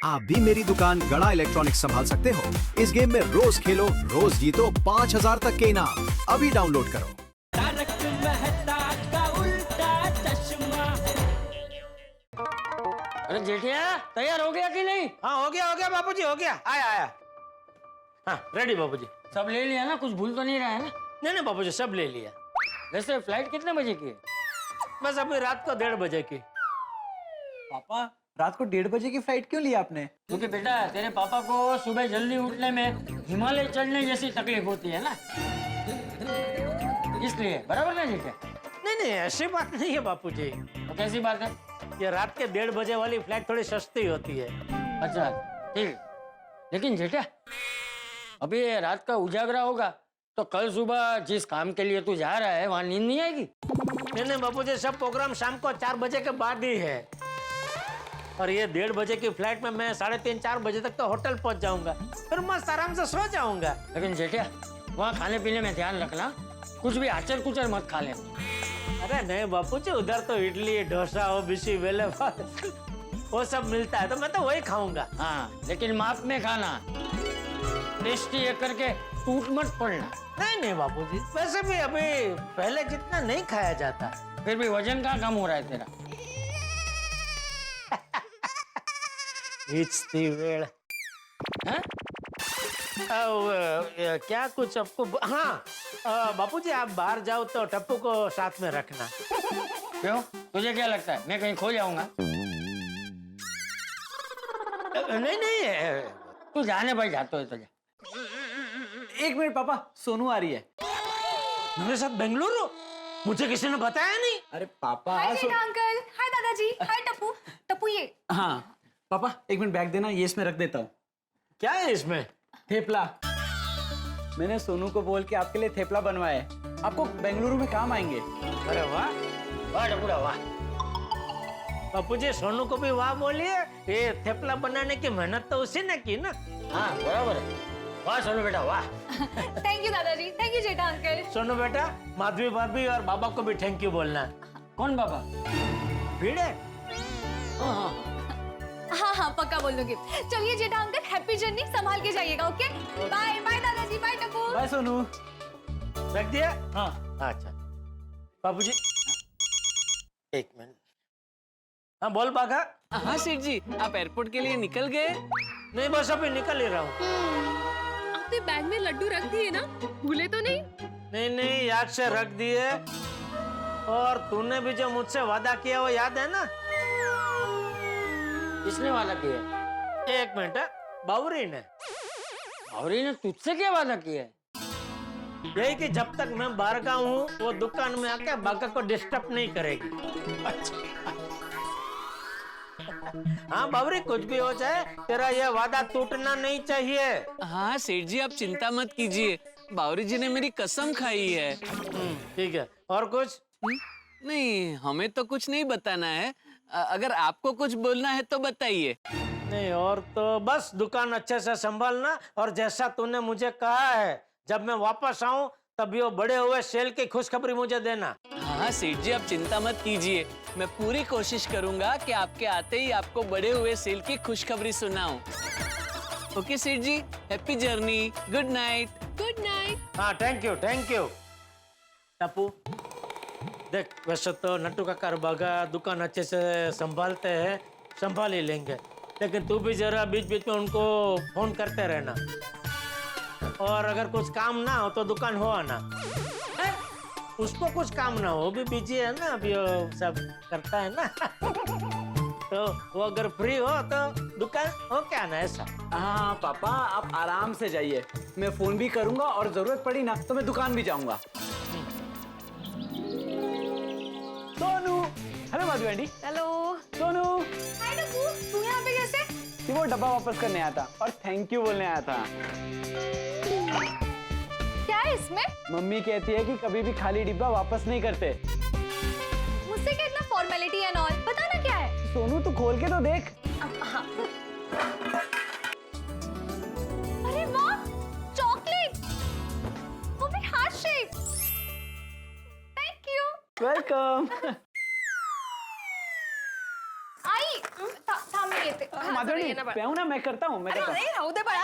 आप भी मेरी दुकान गड़ा इलेक्ट्रॉनिक्स संभाल सकते हो। इस गेम में रोज खेलो, रोज जीतो 5000 तक के इनाम। अभी डाउनलोड करो। तारक मेहता का उल्टा चश्मा। अरे जेठिया तैयार हो गया कि नहीं? हाँ हो गया बापूजी, हो गया। आया। हाँ रेडी बापूजी। सब ले लिया ना? कुछ भूल तो नहीं रहा है ना? नहीं बापूजी, सब ले लिया। वैसे फ्लाइट कितने बजे की है? बस अभी रात को 1:30 बजे की। पापा रात को 1:30 बजे की फ्लाइट क्यों ली आपने? क्योंकि बेटा तेरे पापा को सुबह जल्दी उठने में हिमालय चढ़ने जैसी तकलीफ होती है ना, इसलिए। बराबर ना जेठिया? नहीं ऐसी बात नहीं है बापूजी। तो कैसी बात है? ये रात के 1:30 बजे वाली फ्लाइट थोड़ी सस्ती होती है। अच्छा ठीक। लेकिन जेठिया अभी रात का उजागरा होगा तो कल सुबह जिस काम के लिए तू जा रहा है वहाँ नींद नहीं आएगी? नहीं बापूजी, सब प्रोग्राम शाम को 4 बजे के बाद ही है। और ये 1:30 बजे की फ्लाइट में मैं 3:30-4 बजे तक तो होटल पहुंच जाऊंगा, फिर मस्त आराम से सो जाऊंगा। लेकिन जेठिया वहाँ खाने पीने में ध्यान रखना, कुछ भी आचर कुचर मत खा लेना। अरे नहीं बापूजी, उधर तो इडली डोसा हो, बिसी बेले वो सब मिलता है, तो मैं तो वही खाऊंगा। हाँ लेकिन माप में खाना, टेस्टी ये करके टूट मत पड़ना। नहीं बापूजी, वैसे भी अभी पहले जितना नहीं खाया जाता। फिर भी वजन कहाँ कम हो रहा है तेरा? इच्छती वेळ। हैं? क्या कुछ आपको? हाँ बापूजी, आप बाहर जाओ तो टप्पू को साथ में रखना। क्यों? तुझे क्या लगता है मैं कहीं खो जाऊंगा? नहीं तू जाने भाई, जाते हो तुझे। 1 मिनट पापा, सोनू आ रही है। मेरे साथ बेंगलुरु? मुझे किसी ने बताया नहीं। अरे पापा हाय बेटा अंकल, हाय दादाजी, हाय टप्पू। टप्पू ये। हाँ पापा 1 मिनट बैग देना, ये इसमें रख देता हूँ। क्या है इसमें? थेपला। मैंने सोनू को बोल के आपके लिए थेपला बनवाया है, आपको बेंगलुरु में काम आएंगे। अरे वाह वाह टपुरा वाह। बापूजी, सोनू को भी वाह बोलिए। ये थेपला बनाने की मेहनत तो उसी ने की ना। हाँ बराबर है। वाह सोनू बेटा वाह। थैंक यू दादाजी, thank you Jetha uncle. Sonu बेटा, माधवी भाभी और बाबा को भी थैंक यू बोलना। कौन बाबा? भीड़े। हाँ पक्का बोल दूंगी। चलिए जेठा अंकल, हैप्पी जर्नी, संभाल के जाइएगा। ओके बाय बाय दादाजी, बाय टप्पू। बाय सोनू। रख दिया? हाँ अच्छा बाबूजी 1 मिनट। हाँ बोल बाघा। हाँ सेठ जी, आप एयरपोर्ट के लिए निकल गए? नहीं बस अभी निकल ही रहा हूँ। आपने बैग में लड्डू रख दिए ना, भूले तो नहीं? नहीं याद से रख दिए। और तूने भी जो मुझसे वादा किया वो याद है ना? किसने वादा किया? 1 मिनट। बावरी ने। और ने तुझसे क्या वादा किया है? यही कि जब तक मैं बाहर का हूँ वो दुकान में आके बाघा को डिस्टर्ब नहीं करेगी। हाँ बावरी, कुछ भी हो जाए तेरा ये वादा टूटना नहीं चाहिए। हाँ सेठ जी, आप चिंता मत कीजिए, बावरी जी ने मेरी कसम खाई है। ठीक है। और कुछ? नहीं, हमें तो कुछ नहीं बताना है। अगर आपको कुछ बोलना है तो बताइए। नहीं और तो बस दुकान अच्छे से संभालना, और जैसा तूने मुझे कहा है जब मैं वापस आऊं तभी वो बड़े हुए सेल की खुशखबरी मुझे देना। हाँ सेठ जी, आप चिंता मत कीजिए, मैं पूरी कोशिश करूंगा कि आपके आते ही आपको बड़े हुए सेल की खुशखबरी सुनाऊं। ओके सेठ जी, happy journey, good night. Good night. हाँ थैंक यू। टप्पू देख, वैसे तो नट्टू काका और बाघा दुकान अच्छे से संभालते हैं, संभाल ही लेंगे, लेकिन तू भी जरा बीच बीच में उनको फोन करते रहना। और अगर कुछ काम ना हो तो दुकान हो आना। उसको कुछ काम ना हो, वो भी बिजी है ना, अभी वो सब करता है ना। तो वो अगर फ्री हो तो दुकान हो क्या ना, ऐसा। हाँ पापा आप आराम से जाइए, मैं फोन भी करूंगा और जरूरत पड़ी ना तो मैं दुकान भी जाऊंगा। Sonu. Hello Madhavi aunty. Hello. Sonu. Hi Tappu, तू यहाँ पे कैसे? कि वो डब्बा वापस करने आया था और थैंक यू बोलने आया था। क्या है इसमें? मम्मी कहती है कि कभी भी खाली डिब्बा वापस नहीं करते। मुझसे क्या इतना फॉर्मेलिटी एंड ऑल, बताना क्या है? सोनू तू खोल के तो देख। हाँ। अरे वाह, चॉकलेट, वो भी heart shape. Thank you. Welcome. आई, था मैं लेते। माधुरी ये ना बड़ा। पे ना, मैं करता हूँ, मैं करता हूँ। नाही राहू दे बाळा.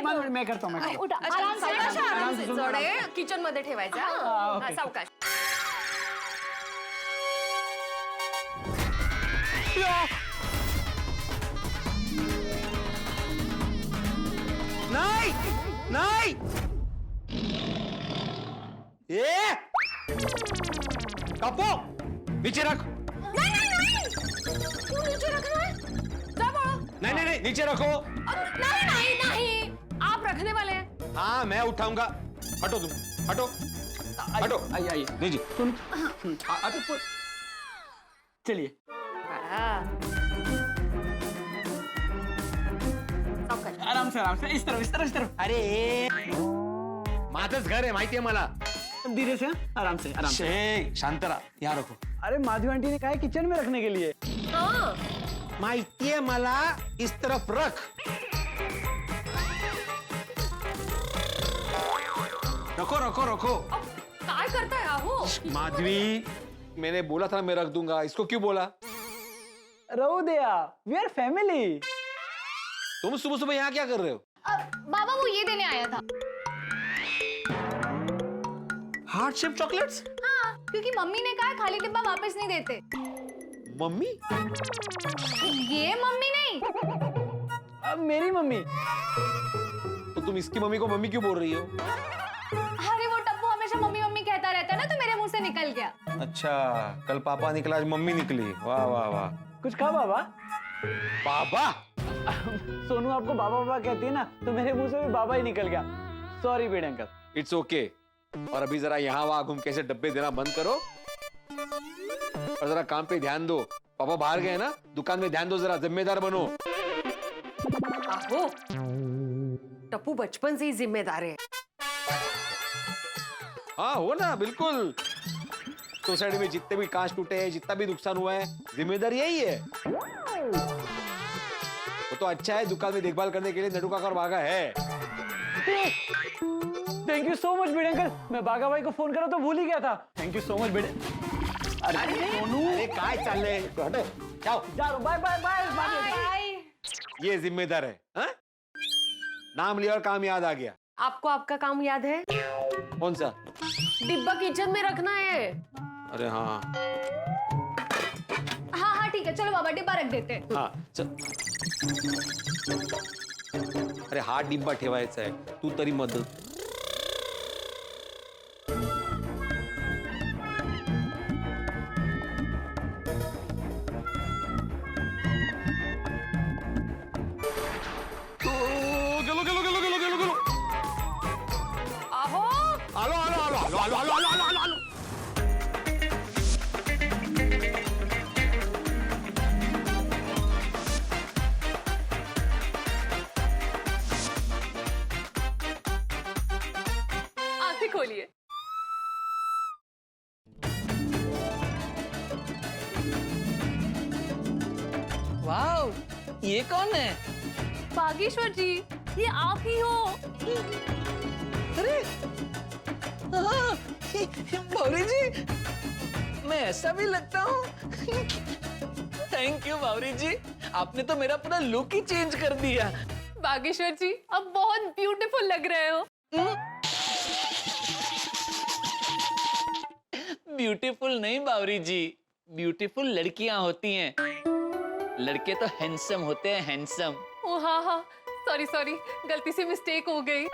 माधुरी मैं करता हूँ, मैं करता हूँ. उठा. आराम से सुन. जोडे किचन मध्ये ठेवायचा. हा, ओके. हा, सावकाश. नहीं नहीं ए कापो नीचे रख. नाही नाही नाही तू नीचे रखना है. जा बाळा. नहीं नहीं नहीं नीचे रखो. नहीं नहीं नहीं आप रखने वाले हैं. हाँ मैं उठाऊंगा. हटो तुम, हटो हटो. आइए आइए. लीजिए. सुन. अरे चलिए. सावकाश. आराम से इस तरफ इस तरफ इस तरफ. अरे माझंच घर आहे माहितीये मला. धीरे से, आराम से आराम से. शे शांत रहा. यहाँ रखो. अरे माधवी आंटी ने कहा है किचन में रखने के लिए. हाँ. माहितीये मला. इस तरफ रख. रखो रखो रखो. काय करताय आहो. माधवी मैंने बोला था मैं रख दूंगा. इसको क्यों बोला? रहो दिया. We are family. तुम सुबह सुबह यहाँ क्या कर रहे हो? बाबा वो ये देने आया था. Heart shape chocolates. हाँ क्योंकि मम्मी ने कहा खाली डिब्बा वापस नहीं देते. मम्मी? ये मम्मी नहीं. अब मेरी मम्मी. तो तुम इसकी मम्मी को मम्मी क्यों बोल रही हो? अरे वो टप्पू हमेशा मम्मी मम्मी कहता रहता है ना, तो मेरे मुंह से निकल गया. अच्छा कल पापा निकला आज मम्मी निकली. वाह वाह वाह. कुछ कहा बाबा? पापा? सोनू आपको बाबा बाबा कहती है ना, तो मेरे मुंह से भी बाबा ही निकल गया. सॉरी बेटे अंकल. It's okay. और अभी जरा यहाँ वहां घूम के ऐसे डब्बे देना बंद करो और जरा काम पे ध्यान दो. पापा बाहर गए ना, दुकान में ध्यान दो. जरा जिम्मेदार बनो. आहो टप्पू बचपन से ही जिम्मेदार है. हाँ हो ना बिल्कुल. सोसाइटी में जितने भी कांच टूटे हैं, जितना भी नुकसान हुआ है, जिम्मेदार यही है. वो तो अच्छा है दुकान में देखभाल करने के लिए नटू काका और बागा है. थैंक यू सो मच बेटे अंकल. मैं बागा भाई को फोन करा तो भूल ही गया था. थैंक यू सो मच बेटे. अरे सोनू. अरे काय चाललंय? हटो. जाओ. जा रहा हूं. Bye bye bye bye. ये जिम्मेदार है. हाँ? नाम लिया और काम याद आ गया. आपको आपका काम याद है? कौन सा? डिब्बा किचन में रखना है. अरे हाँ हाँ हाँ ठीक है चलो बाबा डिब्बा रख देते हैं. हाँ चल. अरे हा डिब्बा ठेवायचा आहे. तू तरी मदत. गेलो गेलो गेलो गेलो गेलो गेलो. आहो आलो आलो आलो आलो आलो आलो आलो आलो आलो. आंखें खोलिए. वाह ये कौन है? बागेश्वर जी ये आप ही हो. अरे हाँ, बावरी जी मैं ऐसा भी लगता हूँ. थैंक यू बावरी जी. आपने तो मेरा पूरा लुक ही चेंज कर दिया. बागेश्वर जी अब बहुत ब्यूटीफुल लग रहे हो. ब्यूटीफुल नहीं बावरी जी, ब्यूटीफुल लड़कियां होती हैं. लड़के तो हैंडसम होते हैं, हैंडसम. ओ हाँ हाँ सॉरी सॉरी गलती से मिस्टेक हो गई.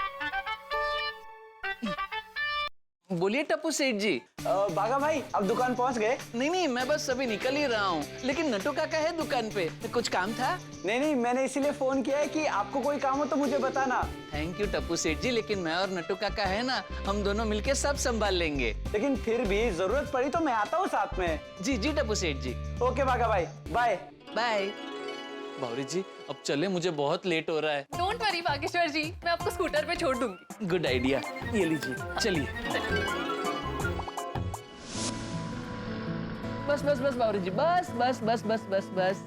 बोलिए टप्पू सेठ जी. बागा भाई आप दुकान पहुंच गए? नहीं नहीं मैं बस अभी निकल ही रहा हूँ. लेकिन नटू काका है दुकान पे. कुछ काम था? नहीं नहीं मैंने इसीलिए फोन किया है कि आपको कोई काम हो तो मुझे बताना. थैंक यू टप्पू सेठ जी. लेकिन मैं और नटू काका है ना, हम दोनों मिलके सब संभाल लेंगे. लेकिन फिर भी जरूरत पड़ी तो मैं आता हूँ साथ में. जी जी टप्पू सेठ जी. ओके बागा भाई बाय. बाय. बावरी जी अब चले, मुझे बहुत लेट हो रहा है. डोंट वरी बागेश्वर जी मैं आपको स्कूटर पे छोड़ दूंगी. Good idea. ये लीजिए. चलिए. बस बस बस बावरी जी. बस बस बस बस बस बस.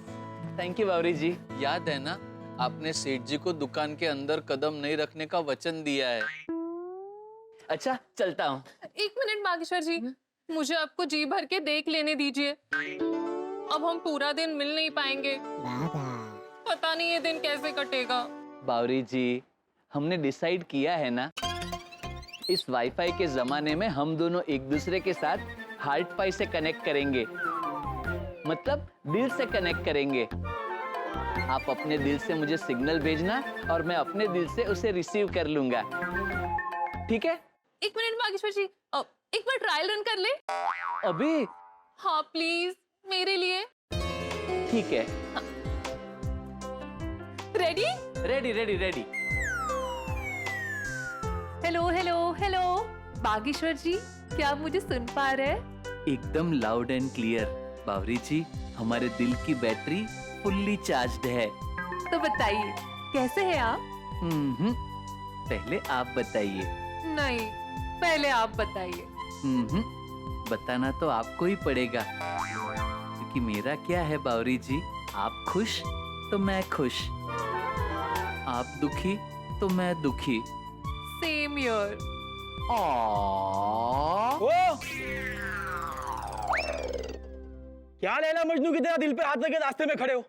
थैंक यू बावरी जी. याद है ना आपने सेठ जी को दुकान के अंदर कदम नहीं रखने का वचन दिया है. अच्छा चलता हूँ. एक मिनट बागेश्वर जी मुझे आपको जी भर के देख लेने दीजिए. अब हम पूरा दिन मिल नहीं पाएंगे पता नहीं ये दिन कैसे कटेगा। बावरी जी, हमने डिसाइड किया है ना, इस वाईफाई के जमाने में हम दोनों एक दूसरे के साथ हार्ट पाई से कनेक्ट करेंगे, मतलब दिल से कनेक्ट करेंगे। आप अपने दिल से मुझे सिग्नल भेजना और मैं अपने दिल से उसे रिसीव कर लूंगा, ठीक है? एक मिनट बागेश्वर जी, एक बार ट्रायल रन कर ले। अभी? हाँ प्लीज, मेरे लिए। ठीक है। Ready? Ready ready ready. Hello hello hello Bageshwar ji, क्या आप मुझे सुन पा रहे हैं? एकदम loud and clear. Bawri ji, हमारे दिल की बैटरी फुल्ली चार्ज्ड है। तो बताइए कैसे हैं आप? पहले आप बताइए। नहीं, पहले आप बताइए। बताना तो आपको ही पड़ेगा, क्योंकि मेरा क्या है बावरी जी, आप खुश तो मैं खुश, आप दुखी तो मैं दुखी। Same here. क्या लैला मजनू की तरह दिल पे हाथ लगे रास्ते में खड़े हो?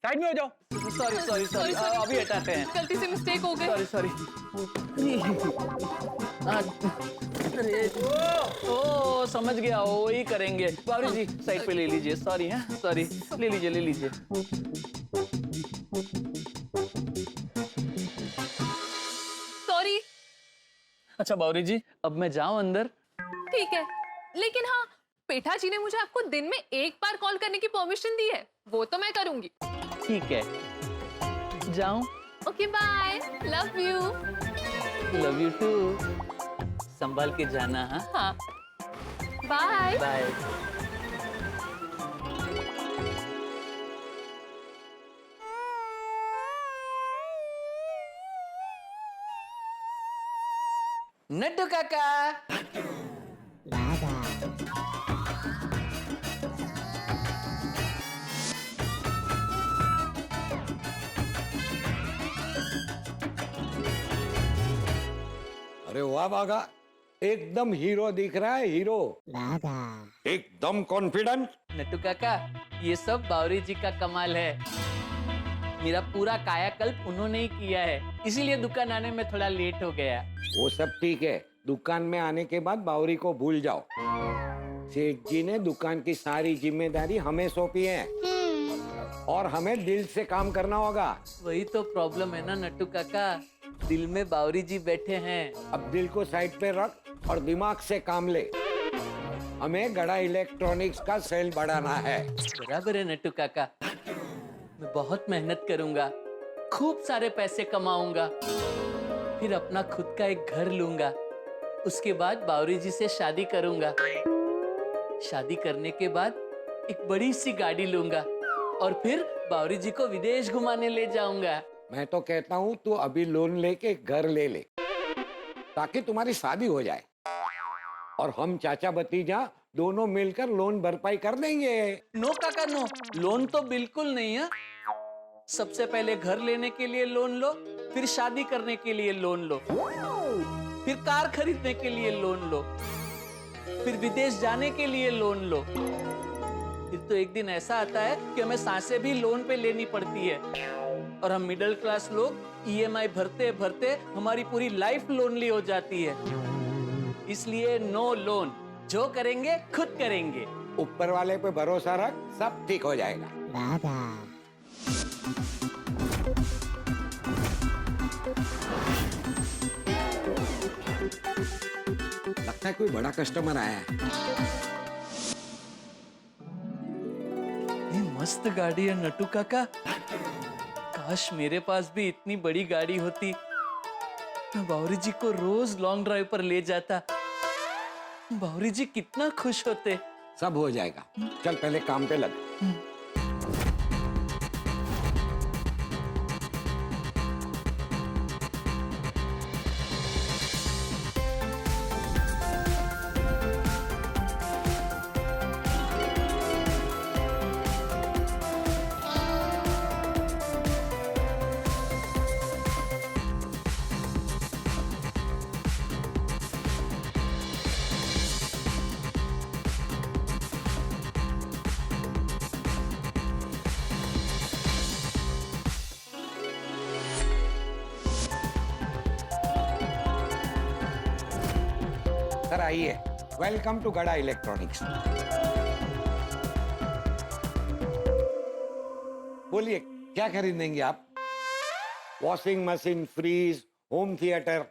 साइड में हो जाओ। सॉरी सॉरी सॉरी, अभी हटाते हैं। गलती से मिस्टेक हो गई। Sorry sorry. ओ समझ गया, वो ही करेंगे। बावरी जी साइड पे ले लीजिए। सॉरी है, सॉरी। ले लीजिए ले लीजिए। सॉरी। अच्छा बावरी जी, अब मैं जाऊं अंदर? ठीक है, लेकिन हाँ, पेठा जी ने मुझे आपको दिन में एक बार कॉल करने की परमिशन दी है, वो तो मैं करूंगी। ठीक है, जाऊं? Okay bye, love you. Love you too. संभाल के जाना। हाँ, बाय बाय। नट्टू काका। अरे वाह बागा, एकदम हीरो दिख रहा है, हीरो। एकदम कॉन्फिडेंट। नट्टू काका, ये सब बावरी जी का कमाल है। मेरा पूरा कायाकल्प उन्होंने ही किया है, इसीलिए दुकान आने में थोड़ा लेट हो गया। वो सब ठीक है, दुकान में आने के बाद बावरी को भूल जाओ। सेठ जी ने दुकान की सारी जिम्मेदारी हमें सौंपी है और हमें दिल से काम करना होगा। वही तो प्रॉब्लम है ना नट्टू काका, दिल में बावरी जी बैठे हैं। अब दिल को साइड पे रख और दिमाग से काम ले। हमें गड़ा इलेक्ट्रॉनिक्स का सेल बढ़ाना है। बराबर है नट्टू काका, मैं बहुत मेहनत करूंगा, खूब सारे पैसे कमाऊंगा, फिर अपना खुद का एक घर लूंगा, उसके बाद बावरी जी से शादी करूंगा। शादी करने के बाद एक बड़ी सी गाड़ी लूंगा और फिर बावरी जी को विदेश घुमाने ले जाऊंगा। मैं तो कहता हूँ तू अभी लोन लेके घर ले ले, ताकि तुम्हारी शादी हो जाए और हम चाचा भतीजा दोनों मिलकर लोन भरपाई कर देंगे। नो काका नो, लोन तो बिल्कुल नहीं है। सबसे पहले घर लेने के लिए लोन लो, फिर शादी करने के लिए लोन लो, फिर कार खरीदने के लिए लोन लो, फिर विदेश जाने के लिए लोन लो। फिर तो एक दिन ऐसा आता है कि हमें सांसें भी लोन पे लेनी पड़ती है और हम मिडिल क्लास लोग ईएमआई भरते भरते हमारी पूरी लाइफ लोनली हो जाती है। इसलिए नो लोन, जो करेंगे खुद करेंगे। ऊपर वाले पे भरोसा रख, सब ठीक हो जाएगा। लगता है कोई बड़ा कस्टमर आया है। ये मस्त गाड़ी है नट्टू काका, काश मेरे पास भी इतनी बड़ी गाड़ी होती, मैं बावरी जी को रोज लॉन्ग ड्राइव पर ले जाता। बावरी जी कितना खुश होते। सब हो जाएगा, चल पहले काम पे लग। सर आइए, वेलकम टू गड़ा इलेक्ट्रॉनिक्स। बोलिए क्या खरीदेंगे आप? Washing machine, fridge, home theatre?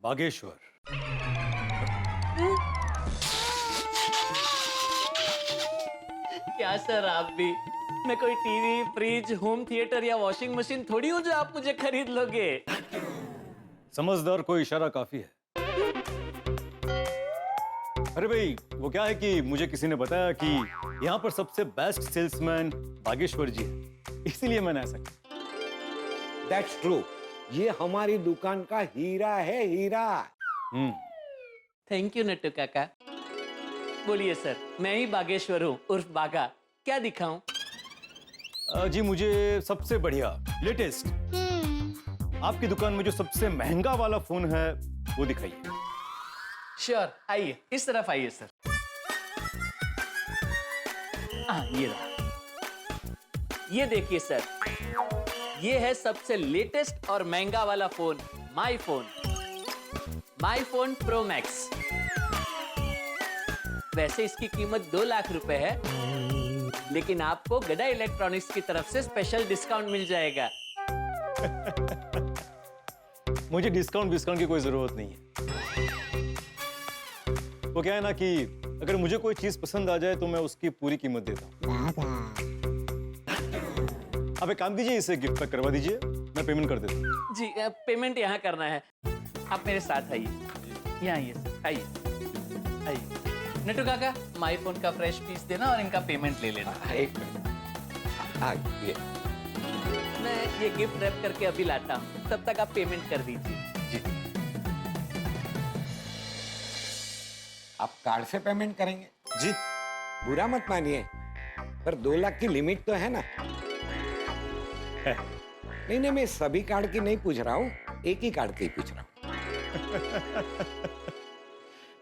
Bageshwar. क्या सर आप भी? मैं कोई टीवी, फ्रिज, होम थिएटर या वॉशिंग मशीन थोड़ी हूँ जो आप मुझे खरीद लोगे। समझदार को इशारा काफी है। अरे भाई, वो क्या है कि मुझे किसी ने बताया कि यहाँ पर सबसे बेस्ट सेल्समैन बागेश्वर जी है, इसीलिए मैंने ऐसा किया। दैट्स ट्रू, ये हमारी दुकान का हीरा है, हीरा। थैंक यू नट्टू काका। बोलिए सर, मैं ही बागेश्वर हूँ उर्फ बागा, क्या दिखाऊं? जी मुझे सबसे बढ़िया लेटेस्ट आपकी दुकान में जो सबसे महंगा वाला फोन है वो दिखाइए। श्योर, आइए इस तरफ आइए सर। ये रहा। ये देखिए सर, ये है सबसे लेटेस्ट और महंगा वाला phone, my phone pro max. वैसे इसकी कीमत 2 लाख रुपए है, लेकिन आपको गड़ा इलेक्ट्रॉनिक्स की तरफ से स्पेशल डिस्काउंट मिल जाएगा। मुझे डिस्काउंट की कोई जरूरत नहीं है। वो क्या है ना कि अगर मुझे कोई चीज पसंद आ जाए तो मैं उसकी पूरी कीमत देता हूँ। आप एक काम कीजिए, इसे गिफ्ट पैक करवा दीजिए, मैं पेमेंट कर देता हूँ। जी पेमेंट यहाँ करना है। आप मेरे साथ आइए, यहाँ आइए सर, आइए आइए। नट्टू काका, माई फोन का फ्रेश पीस देना और इनका पेमेंट ले लेना। एक मिनट, ये मैं ये गिफ्ट रैप करके अभी लाता हूँ, तब तक आप पेमेंट कर दीजिए। जी आप कार्ड से पेमेंट करेंगे? जी। बुरा मत मानिए, पर 2 लाख की लिमिट तो है ना? है। नहीं, मैं सभी कार्ड की नहीं पूछ रहा हूँ, एक ही कार्ड की पूछ रहा हूँ।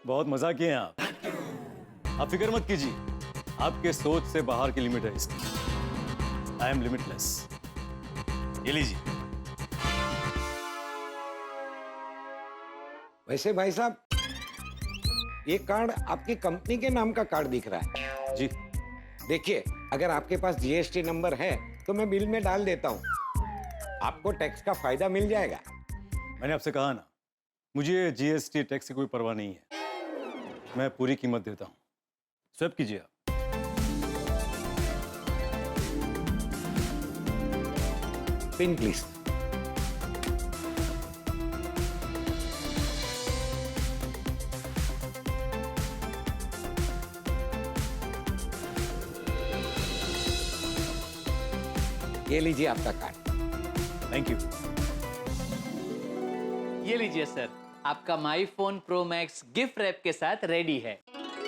बहुत मजा किए आप फिक्र मत कीजिए, आपके सोच से बाहर की लिमिट है इसकी। I am limitless. ये लीजिए। वैसे भाई साहब, ये कार्ड आपकी कंपनी के नाम का कार्ड दिख रहा है। जी देखिए, अगर आपके पास जीएसटी नंबर है तो मैं बिल में डाल देता हूँ, आपको टैक्स का फायदा मिल जाएगा। मैंने आपसे कहा ना, मुझे जीएसटी टैक्स की कोई परवाह नहीं है, मैं पूरी कीमत देता हूँ। स्वैप कीजिए आप। Pin please. ये लीजिए आपका कार्ड। Thank you. ये लीजिए सर, आपका my phone pro max gift wrap के साथ रेडी है।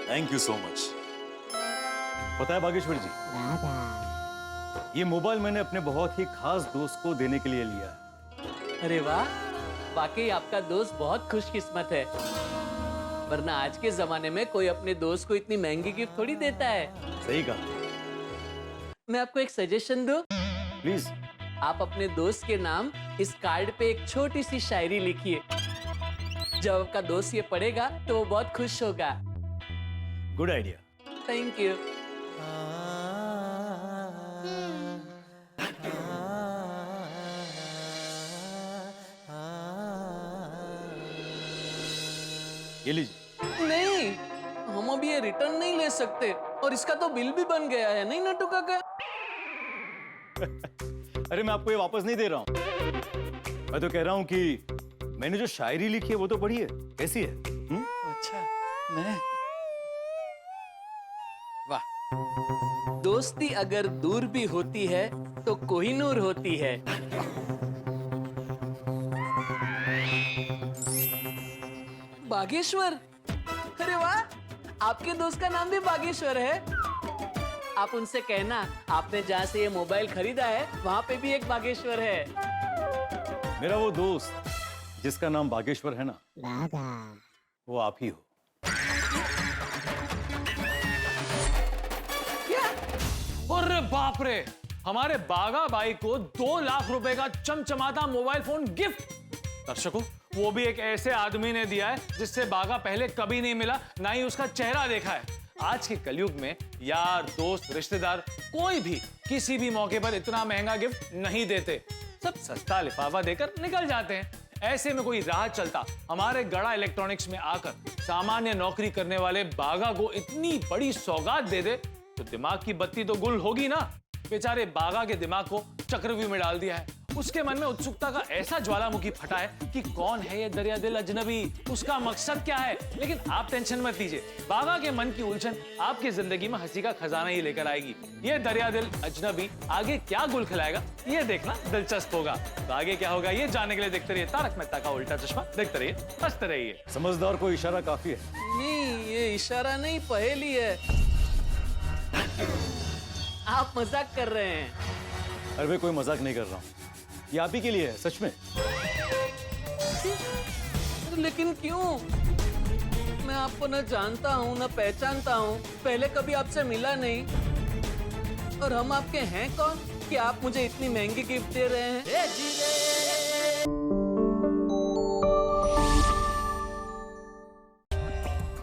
Thank you so much. पता है बागेश्वर जी, ये मोबाइल मैंने अपने बहुत ही खास दोस्त को देने के लिए लिया है। अरे वाह, वाकई आपका दोस्त बहुत खुशकिस्मत है, वरना आज के जमाने में कोई अपने दोस्त को इतनी महंगी गिफ्ट थोड़ी देता है। सही कहा। मैं आपको एक सजेशन दूं? प्लीज। आप अपने दोस्त के नाम इस कार्ड पे एक छोटी सी शायरी लिखिए। जब आपका दोस्त ये पढ़ेगा तो वो बहुत खुश होगा। Good idea. Thank you. ये लीजिए। नहीं, हम अभी ये रिटर्न नहीं ले सकते, और इसका तो बिल भी बन गया है, नहीं नट्टू काका? अरे मैं आपको ये वापस नहीं दे रहा हूं, मैं तो कह रहा हूं कि मैंने जो शायरी लिखी है वो तो पढ़िए, कैसी है? अच्छा, मैं वाह। दोस्ती अगर दूर भी होती है तो कोहिनूर होती है। बागेश्वर, अरे वाह, आपके दोस्त का नाम भी बागेश्वर है। आप उनसे कहना आपने जहाँ से ये मोबाइल खरीदा है वहां पे भी एक बागेश्वर है। मेरा वो दोस्त जिसका नाम बागेश्वर है ना, वो आप ही हो। अरे बाप रे, हमारे बागा बाई को 2 लाख रुपए का चमचमाता मोबाइल फोन गिफ्ट। दर्शकों, वो भी एक ऐसे आदमी ने दिया है जिससे बागा पहले कभी नहीं मिला, ना ही उसका चेहरा देखा है। आज के कलयुग में यार, दोस्त, रिश्तेदार कोई भी किसी भी मौके पर इतना महंगा गिफ्ट नहीं देते। सब सस्ता लिफाफा देकर निकल जाते हैं। ऐसे में कोई राह चलता हमारे गड़ा इलेक्ट्रॉनिक्स में आकर सामान्य नौकरी करने वाले बागा को इतनी बड़ी सौगात दे दे तो दिमाग की बत्ती तो गुल होगी ना। बेचारे बागा के दिमाग को चक्रव्यूह में डाल दिया है। उसके मन में उत्सुकता का ऐसा ज्वालामुखी फटा है कि कौन है ये दरिया दिल अजनबी, उसका मकसद क्या है। लेकिन आप टेंशन मत लीजिए, बागा के मन की उलझन आपकी जिंदगी में हंसी का खजाना ही लेकर आएगी। ये दरिया दिल अजनबी आगे क्या गुल खिलाएगा, ये देखना दिलचस्प होगा। तो आगे क्या होगा ये जानने के लिए देखते रहिए तारक मेहता का उल्टा चश्मा। देखते रहिए, हंसते रहिए। समझदार को इशारा काफी है। नहीं, ये इशारा नहीं, पहेली है। आप मजाक कर रहे हैं। अरे भाई, कोई मजाक नहीं कर रहा हूँ, ये आप ही के लिए है, सच में। लेकिन क्यों? मैं आपको न जानता हूँ न पहचानता हूँ, पहले कभी आपसे मिला नहीं। और हम आपके हैं कौन कि आप मुझे इतनी महंगी गिफ्ट दे रहे हैं?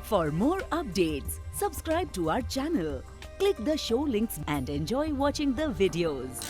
For more updates, subscribe to our channel, click the show links and enjoy watching the videos.